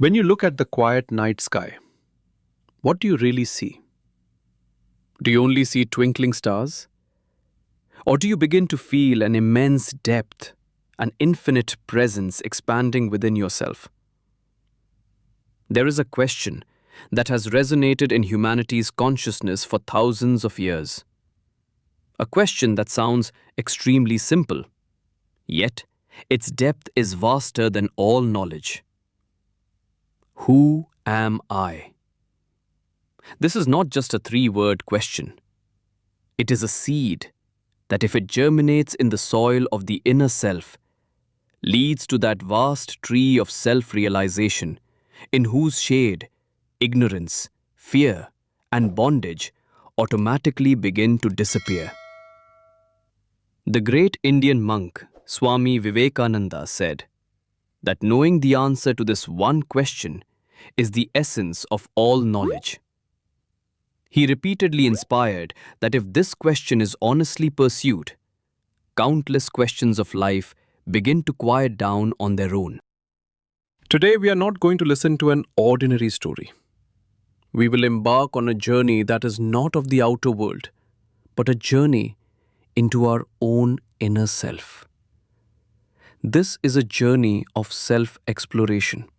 When you look at the quiet night sky, what do you really see? Do you only see twinkling stars? Or do you begin to feel an immense depth, an infinite presence expanding within yourself? There is a question that has resonated in humanity's consciousness for thousands of years. A question that sounds extremely simple, yet its depth is vaster than all knowledge. Who am I? This is not just a three-word question. It is a seed that, if it germinates in the soil of the inner self, leads to that vast tree of self-realization in whose shade ignorance, fear, and bondage automatically begin to disappear. The great Indian monk Swami Vivekananda said that knowing the answer to this one question is the essence of all knowledge. He repeatedly inspired that if this question is honestly pursued, countless questions of life begin to quiet down on their own. Today, we are not going to listen to an ordinary story. We will embark on a journey that is not of the outer world, but a journey into our own inner self. This is a journey of self-exploration.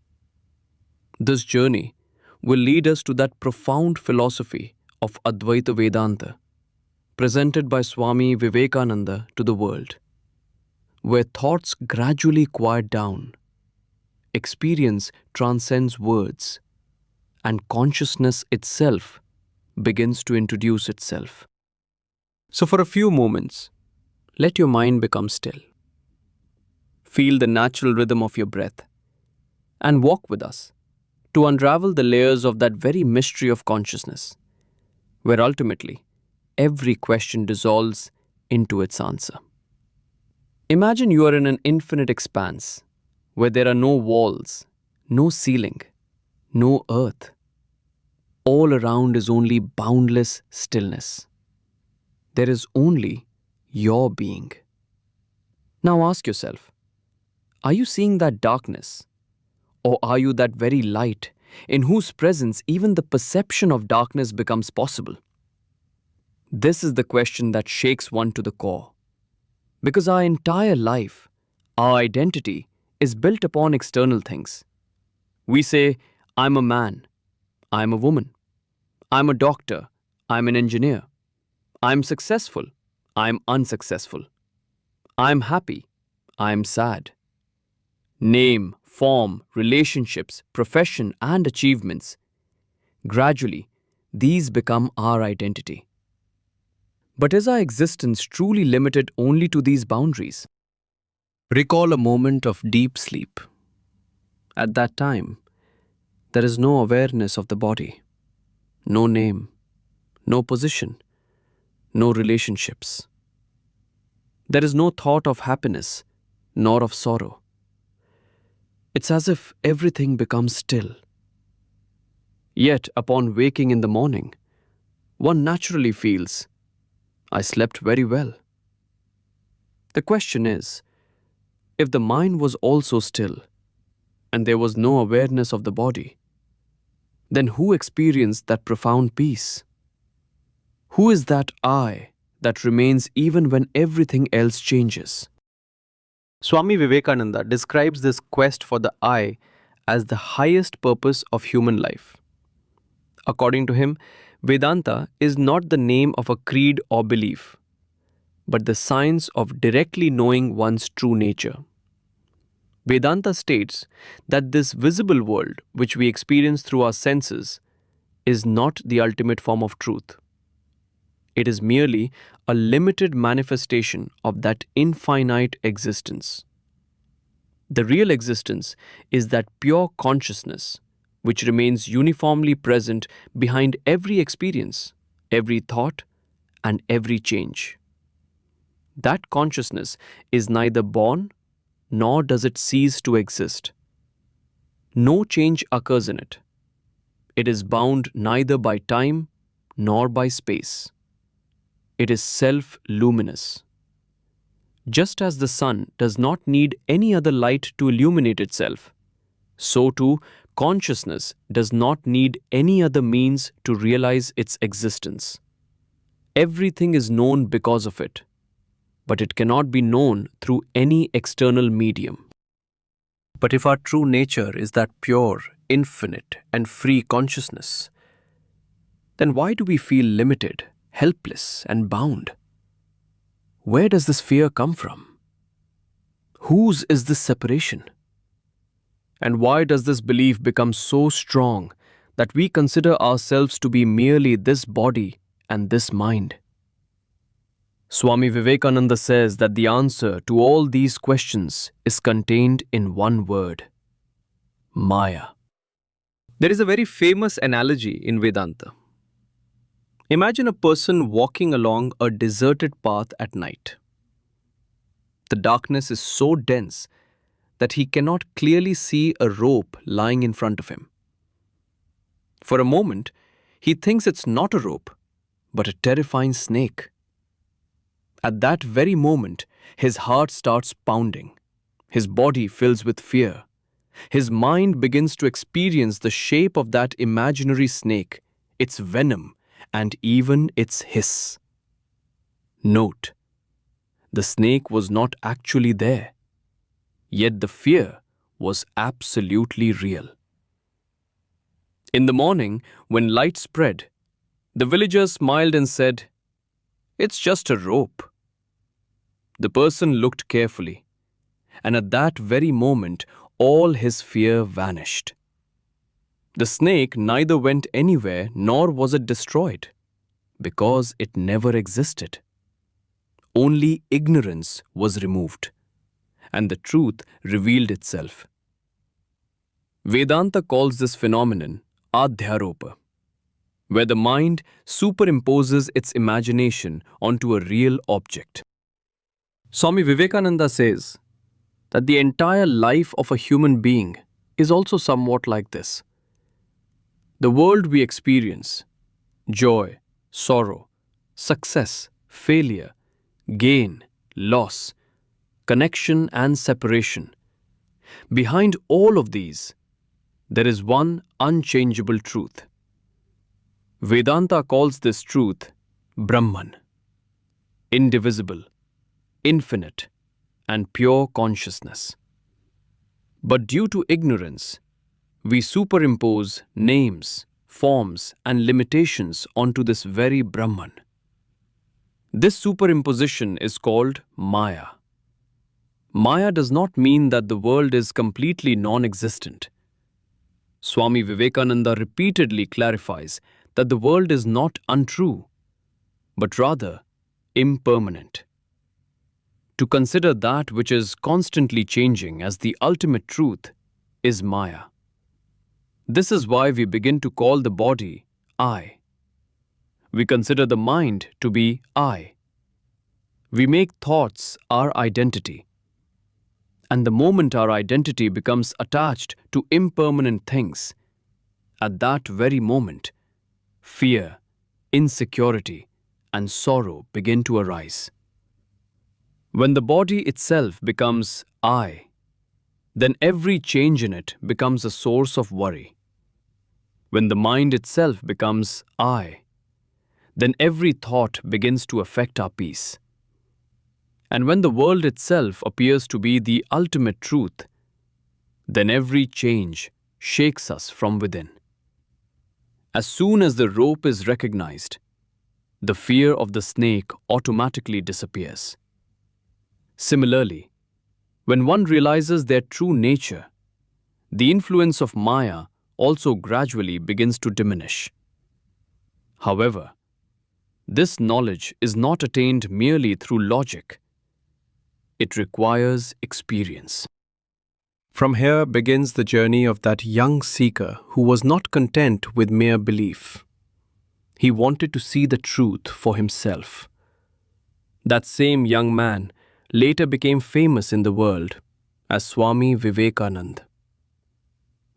This journey will lead us to that profound philosophy of Advaita Vedanta, presented by Swami Vivekananda to the world, where thoughts gradually quiet down, experience transcends words, and consciousness itself begins to introduce itself. So for a few moments, let your mind become still. Feel the natural rhythm of your breath and walk with us to unravel the layers of that very mystery of consciousness, where ultimately every question dissolves into its answer. Imagine you are in an infinite expanse where there are no walls, no ceiling, no earth. All around is only boundless stillness. There is only your being. Now ask yourself, are you seeing that darkness? Or are you that very light in whose presence even the perception of darkness becomes possible? This is the question that shakes one to the core. Because our entire life, our identity, is built upon external things. We say, I'm a man, I'm a woman, I'm a doctor, I'm an engineer, I'm successful, I'm unsuccessful, I'm happy, I'm sad. Name, form, relationships, profession, and achievements. Gradually, these become our identity. But is our existence truly limited only to these boundaries? Recall a moment of deep sleep. At that time, there is no awareness of the body, no name, no position, no relationships. There is no thought of happiness, nor of sorrow. It's as if everything becomes still. Yet, upon waking in the morning, one naturally feels, I slept very well. The question is, if the mind was also still, and there was no awareness of the body, then who experienced that profound peace? Who is that I that remains even when everything else changes? Swami Vivekananda describes this quest for the I as the highest purpose of human life. According to him, Vedanta is not the name of a creed or belief, but the science of directly knowing one's true nature. Vedanta states that this visible world which we experience through our senses is not the ultimate form of truth. It is merely a limited manifestation of that infinite existence. The real existence is that pure consciousness which remains uniformly present behind every experience, every thought, and every change. That consciousness is neither born nor does it cease to exist. No change occurs in it. It is bound neither by time nor by space. It is self-luminous. Just as the sun does not need any other light to illuminate itself, so too consciousness does not need any other means to realize its existence. Everything is known because of it, but it cannot be known through any external medium. But if our true nature is that pure, infinite, and free consciousness, then why do we feel limited, helpless, and bound? Where does this fear come from? Whose is this separation? And why does this belief become so strong that we consider ourselves to be merely this body and this mind? Swami Vivekananda says that the answer to all these questions is contained in one word: Maya. There is a very famous analogy in Vedanta. Imagine a person walking along a deserted path at night. The darkness is so dense that he cannot clearly see a rope lying in front of him. For a moment, he thinks it's not a rope, but a terrifying snake. At that very moment, his heart starts pounding. His body fills with fear. His mind begins to experience the shape of that imaginary snake, its venom, and even its hiss. Note, the snake was not actually there, yet the fear was absolutely real. In the morning, when light spread, the villagers smiled and said, "It's just a rope." The person looked carefully, and at that very moment, all his fear vanished. The snake neither went anywhere nor was it destroyed, because it never existed. Only ignorance was removed, and the truth revealed itself. Vedanta calls this phenomenon Adhyaropa, where the mind superimposes its imagination onto a real object. Swami Vivekananda says that the entire life of a human being is also somewhat like this. The world we experience, joy, sorrow, success, failure, gain, loss, connection and separation, behind all of these, there is one unchangeable truth. Vedanta calls this truth Brahman, indivisible, infinite, and pure consciousness. But due to ignorance, we superimpose names, forms, and limitations onto this very Brahman. This superimposition is called Maya. Maya does not mean that the world is completely non-existent. Swami Vivekananda repeatedly clarifies that the world is not untrue, but rather impermanent. To consider that which is constantly changing as the ultimate truth is Maya. This is why we begin to call the body I. We consider the mind to be I. We make thoughts our identity. And the moment our identity becomes attached to impermanent things, at that very moment, fear, insecurity, and sorrow begin to arise. When the body itself becomes I, then every change in it becomes a source of worry. When the mind itself becomes I, then every thought begins to affect our peace. And when the world itself appears to be the ultimate truth, then every change shakes us from within. As soon as the rope is recognized, the fear of the snake automatically disappears. Similarly, when one realizes their true nature, the influence of Maya also gradually begins to diminish. However, this knowledge is not attained merely through logic. It requires experience. From here begins the journey of that young seeker who was not content with mere belief. He wanted to see the truth for himself. That same young man later became famous in the world as Swami Vivekananda.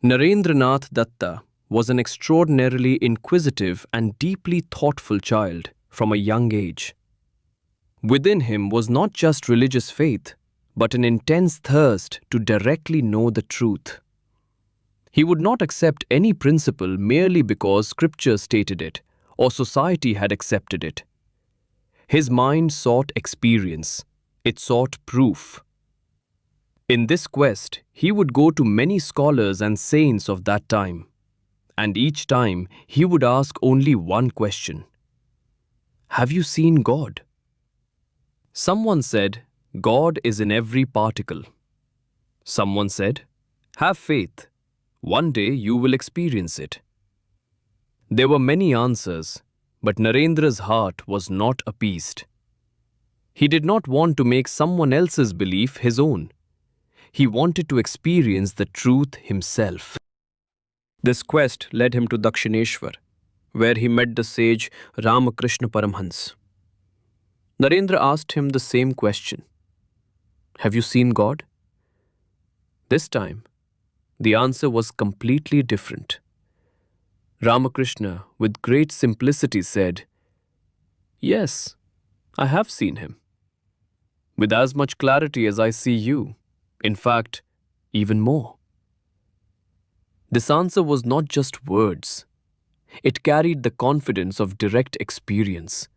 Narendranath Datta was an extraordinarily inquisitive and deeply thoughtful child from a young age. Within him was not just religious faith, but an intense thirst to directly know the truth. He would not accept any principle merely because scripture stated it or society had accepted it. His mind sought experience. It sought proof. In this quest, he would go to many scholars and saints of that time, and each time he would ask only one question: have you seen God? Someone said, God is in every particle. Someone said, have faith. One day you will experience it. There were many answers, but Narendra's heart was not appeased. He did not want to make someone else's belief his own. He wanted to experience the truth himself. This quest led him to Dakshineshwar, where he met the sage Ramakrishna Paramhans. Narendra asked him the same question: have you seen God? This time, the answer was completely different. Ramakrishna, with great simplicity, said, yes, I have seen him. With as much clarity as I see you, in fact, even more. This answer was not just words. It carried the confidence of direct experience.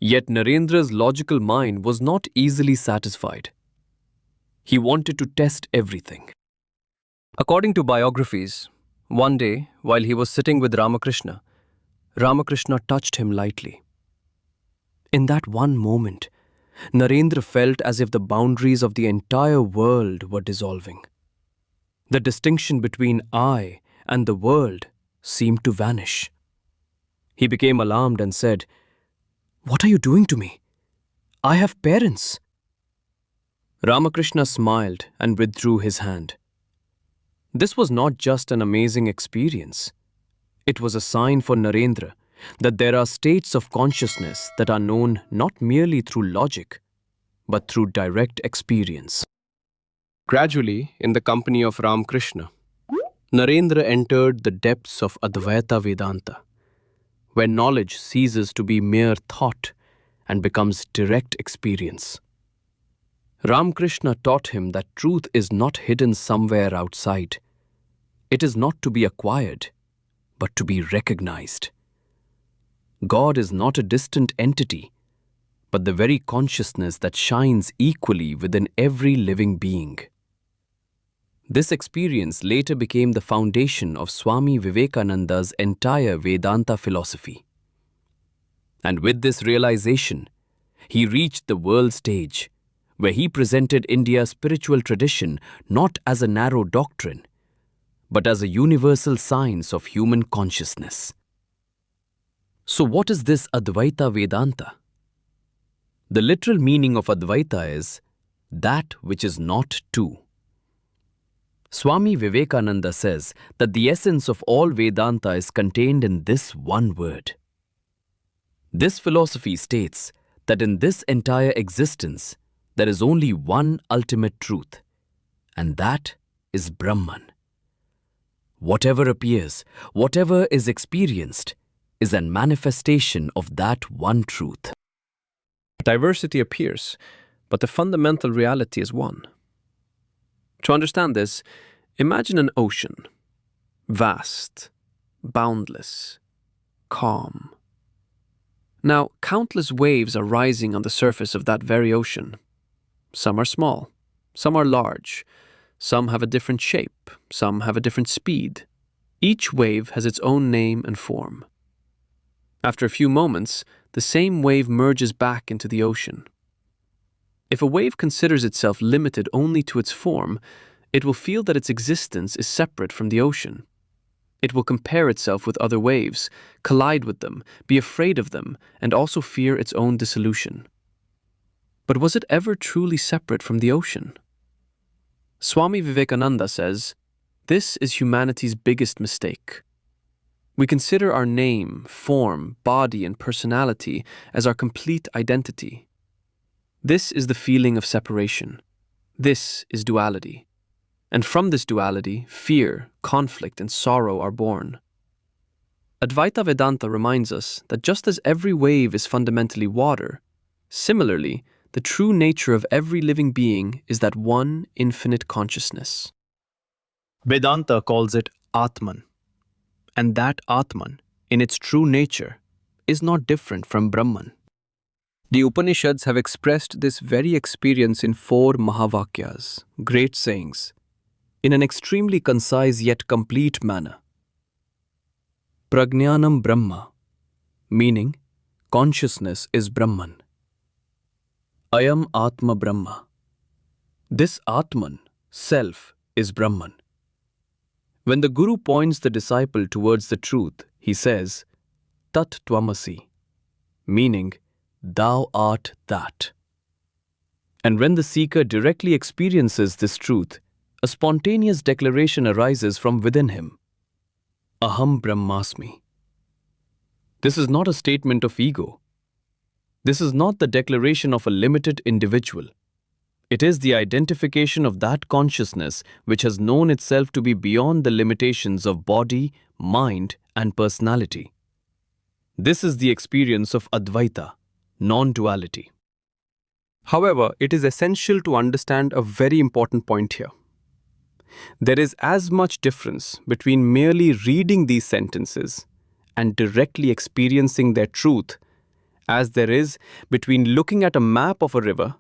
Yet Narendra's logical mind was not easily satisfied. He wanted to test everything. According to biographies, one day, while he was sitting with Ramakrishna, Ramakrishna touched him lightly. In that one moment, Narendra felt as if the boundaries of the entire world were dissolving. The distinction between I and the world seemed to vanish. He became alarmed and said, what are you doing to me? I have parents. Ramakrishna smiled and withdrew his hand. This was not just an amazing experience. It was a sign for Narendra that there are states of consciousness that are known not merely through logic, but through direct experience. Gradually, in the company of Ramakrishna, Narendra entered the depths of Advaita Vedanta, where knowledge ceases to be mere thought and becomes direct experience. Ramakrishna taught him that truth is not hidden somewhere outside. It is not to be acquired, but to be recognized. God is not a distant entity, but the very consciousness that shines equally within every living being. This experience later became the foundation of Swami Vivekananda's entire Vedanta philosophy. And with this realization, he reached the world stage, where he presented India's spiritual tradition not as a narrow doctrine, but as a universal science of human consciousness. So what is this Advaita Vedanta? The literal meaning of Advaita is that which is not two. Swami Vivekananda says that the essence of all Vedanta is contained in this one word. This philosophy states that in this entire existence, there is only one ultimate truth, and that is Brahman. Whatever appears, whatever is experienced, is a manifestation of that one truth. Diversity appears, but the fundamental reality is one. To understand this, imagine an ocean, vast, boundless, calm. Now, countless waves are rising on the surface of that very ocean. Some are small, some are large, some have a different shape, some have a different speed. Each wave has its own name and form. After a few moments, the same wave merges back into the ocean. If a wave considers itself limited only to its form, it will feel that its existence is separate from the ocean. It will compare itself with other waves, collide with them, be afraid of them, and also fear its own dissolution. But was it ever truly separate from the ocean? Swami Vivekananda says, this is humanity's biggest mistake. We consider our name, form, body, and personality as our complete identity. This is the feeling of separation. This is duality. And from this duality, fear, conflict, and sorrow are born. Advaita Vedanta reminds us that just as every wave is fundamentally water, similarly, the true nature of every living being is that one infinite consciousness. Vedanta calls it Atman, and that Atman, in its true nature, is not different from Brahman. The Upanishads have expressed this very experience in 4 Mahavakyas, great sayings, in an extremely concise yet complete manner. Prajnanam Brahma, meaning consciousness is Brahman. Ayam Atma Brahma. This Atman, self, is Brahman. When the Guru points the disciple towards the truth, he says, Tat Tvamasi, meaning, Thou art that. And when the seeker directly experiences this truth, a spontaneous declaration arises from within him. Aham Brahmasmi. This is not a statement of ego. This is not the declaration of a limited individual. It is the identification of that consciousness which has known itself to be beyond the limitations of body, mind, and personality. This is the experience of Advaita, non-duality. However, it is essential to understand a very important point here. There is as much difference between merely reading these sentences and directly experiencing their truth as there is between looking at a map of a river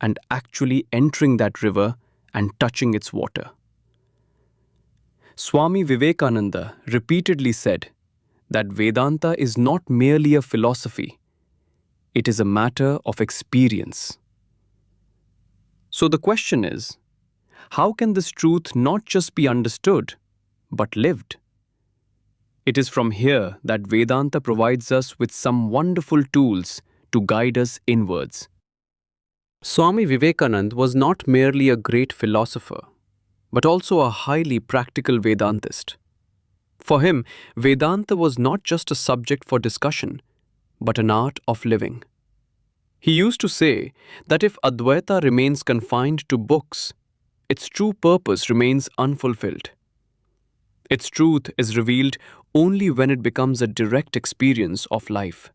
and actually entering that river and touching its water. Swami Vivekananda repeatedly said that Vedanta is not merely a philosophy, it is a matter of experience. So the question is, how can this truth not just be understood, but lived? It is from here that Vedanta provides us with some wonderful tools to guide us inwards. Swami Vivekananda was not merely a great philosopher, but also a highly practical Vedantist. For him, Vedanta was not just a subject for discussion, but an art of living. He used to say that if Advaita remains confined to books, its true purpose remains unfulfilled. Its truth is revealed only when it becomes a direct experience of life.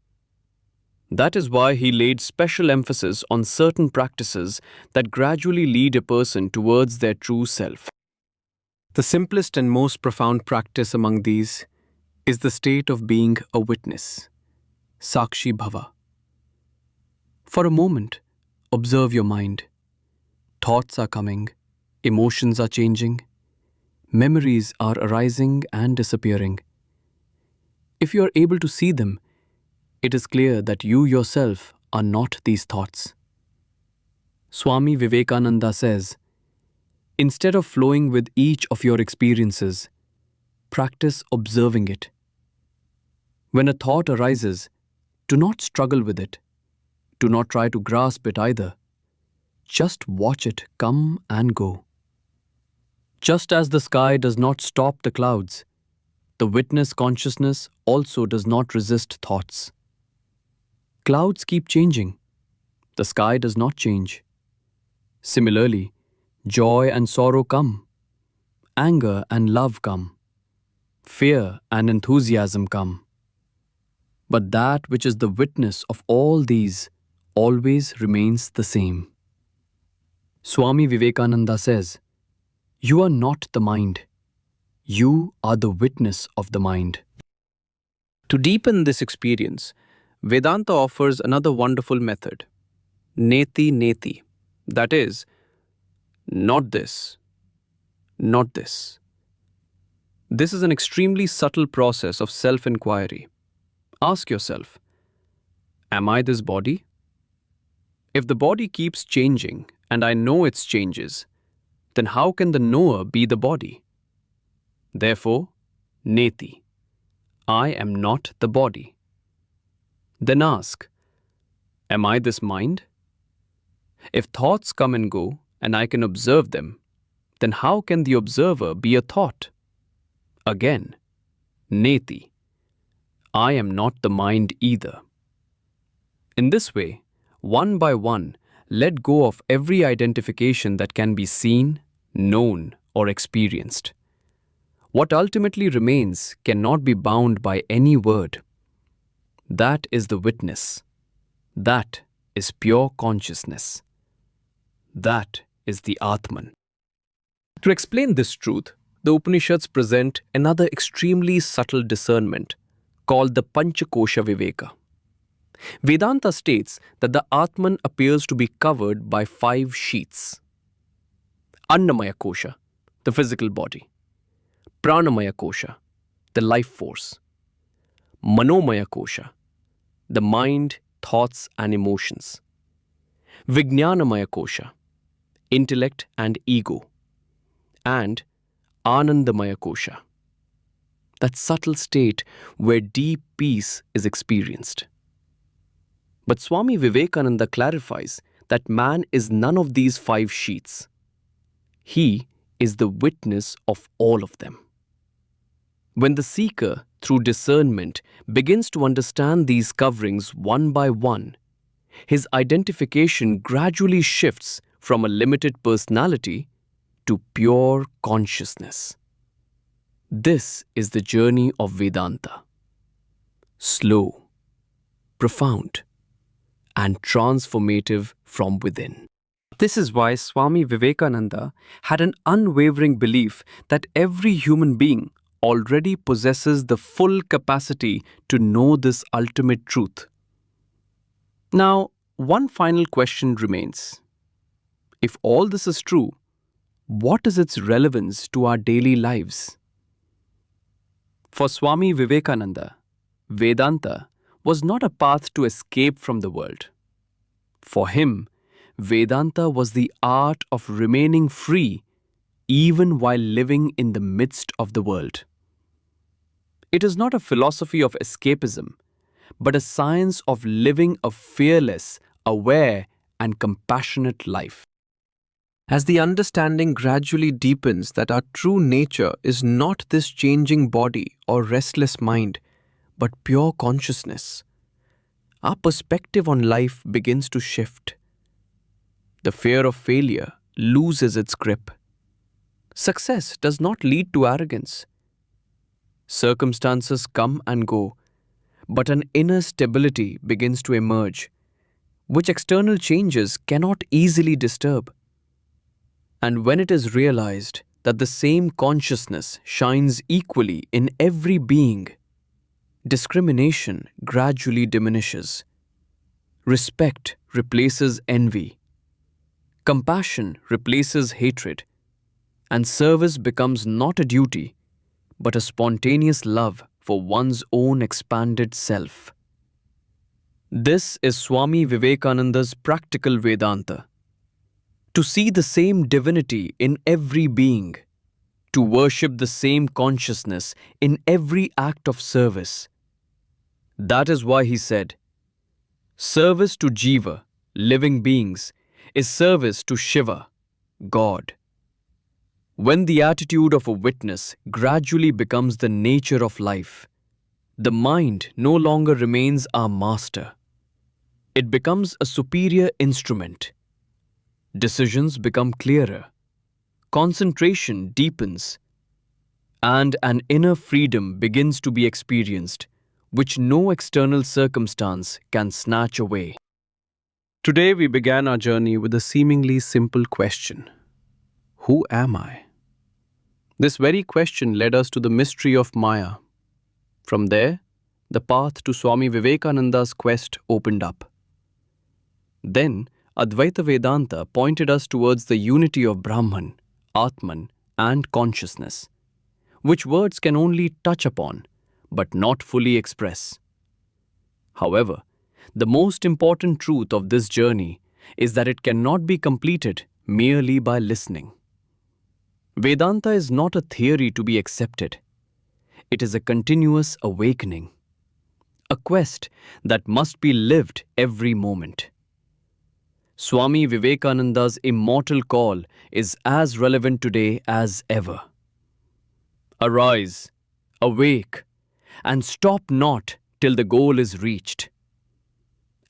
That is why he laid special emphasis on certain practices that gradually lead a person towards their true self. The simplest and most profound practice among these is the state of being a witness, Sakshi Bhava. For a moment, observe your mind. Thoughts are coming, emotions are changing, memories are arising and disappearing. If you are able to see them, it is clear that you yourself are not these thoughts. Swami Vivekananda says, instead of flowing with each of your experiences, practice observing it. When a thought arises, do not struggle with it. Do not try to grasp it either. Just watch it come and go. Just as the sky does not stop the clouds, the witness consciousness also does not resist thoughts. Clouds keep changing. The sky does not change. Similarly, joy and sorrow come. Anger and love come. Fear and enthusiasm come. But that which is the witness of all these always remains the same. Swami Vivekananda says, you are not the mind. You are the witness of the mind. To deepen this experience, Vedanta offers another wonderful method, Neti Neti, that is, not this, not this. This is an extremely subtle process of self-inquiry. Ask yourself, am I this body? If the body keeps changing and I know its changes, then how can the knower be the body? Therefore, Neti, I am not the body. Then ask, am I this mind? If thoughts come and go and I can observe them, then how can the observer be a thought? Again, Neti, I am not the mind either. In this way, one by one, let go of every identification that can be seen, known, or experienced. What ultimately remains cannot be bound by any word. That is the witness. That is pure consciousness. That is the Atman. To explain this truth, the Upanishads present another extremely subtle discernment called the Panchakosha Viveka. Vedanta states that the Atman appears to be covered by 5 sheaths. Annamaya Kosha, the physical body. Pranamaya Kosha, the life force. Manomaya Kosha, the mind, thoughts and emotions. Vijnanamaya Kosha, intellect and ego. And Anandamaya Kosha, that subtle state where deep peace is experienced. But Swami Vivekananda clarifies that man is none of these 5 sheaths. He is the witness of all of them. When the seeker, through discernment, begins to understand these coverings one by one, his identification gradually shifts from a limited personality to pure consciousness. This is the journey of Vedanta. Slow, profound, and transformative from within. This is why Swami Vivekananda had an unwavering belief that every human being already possesses the full capacity to know this ultimate truth. Now, one final question remains. If all this is true, what is its relevance to our daily lives? For Swami Vivekananda, Vedanta was not a path to escape from the world. For him, Vedanta was the art of remaining free even while living in the midst of the world. It is not a philosophy of escapism, but a science of living a fearless, aware, and compassionate life. As the understanding gradually deepens that our true nature is not this changing body or restless mind, but pure consciousness, our perspective on life begins to shift. The fear of failure loses its grip. Success does not lead to arrogance. Circumstances come and go, but an inner stability begins to emerge, which external changes cannot easily disturb. And when it is realized that the same consciousness shines equally in every being, discrimination gradually diminishes. Respect replaces envy. Compassion replaces hatred. And service becomes not a duty, but a spontaneous love for one's own expanded self. This is Swami Vivekananda's practical Vedanta. To see the same divinity in every being, to worship the same consciousness in every act of service. That is why he said, service to Jiva, living beings, is service to Shiva, God. When the attitude of a witness gradually becomes the nature of life, the mind no longer remains our master. It becomes a superior instrument. Decisions become clearer, concentration deepens, and an inner freedom begins to be experienced, which no external circumstance can snatch away. Today we began our journey with a seemingly simple question. Who am I? This very question led us to the mystery of Maya. From there, the path to Swami Vivekananda's quest opened up. Then, Advaita Vedanta pointed us towards the unity of Brahman, Atman, and consciousness, which words can only touch upon, but not fully express. However, the most important truth of this journey is that it cannot be completed merely by listening. Vedanta is not a theory to be accepted. It is a continuous awakening, a quest that must be lived every moment. Swami Vivekananda's immortal call is as relevant today as ever. Arise, awake, and stop not till the goal is reached.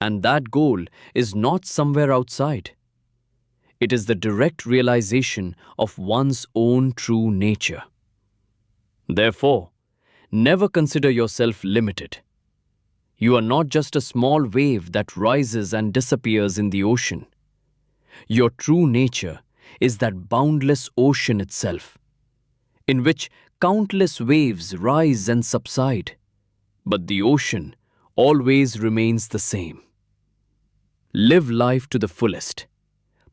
And that goal is not somewhere outside. It is the direct realization of one's own true nature. Therefore, never consider yourself limited. You are not just a small wave that rises and disappears in the ocean. Your true nature is that boundless ocean itself. in which countless waves rise and subside, but the ocean always remains the same. Live life to the fullest.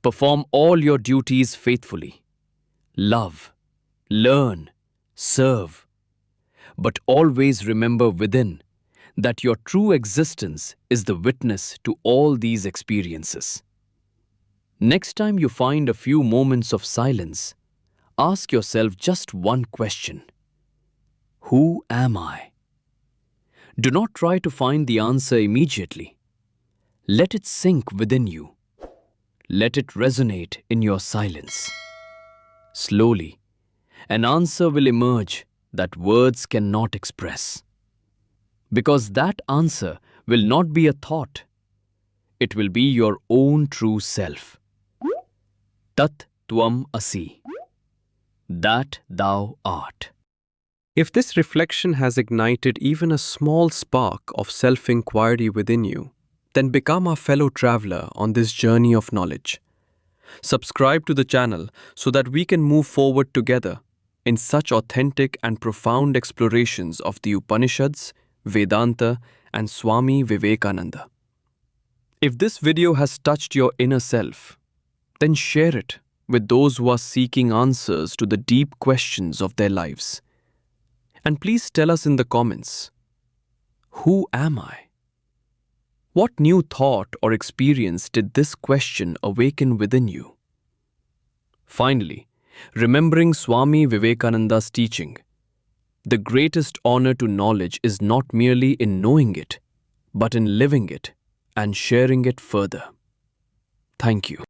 Perform all your duties faithfully. Love, learn, serve. But always remember within that your true existence is the witness to all these experiences. Next time you find a few moments of silence, ask yourself just one question. Who am I? Do not try to find the answer immediately. Let it sink within you. Let it resonate in your silence. Slowly, an answer will emerge that words cannot express. Because that answer will not be a thought. It will be your own true self. Tat Tvam Asi. That thou art. If this reflection has ignited even a small spark of self-inquiry within you, then become our fellow traveler on this journey of knowledge. Subscribe to the channel so that we can move forward together in such authentic and profound explorations of the Upanishads, Vedanta, and Swami Vivekananda. If this video has touched your inner self, then share it with those who are seeking answers to the deep questions of their lives. And please tell us in the comments, who am I? What new thought or experience did this question awaken within you? Finally, remembering Swami Vivekananda's teaching, the greatest honor to knowledge is not merely in knowing it, but in living it and sharing it further. Thank you.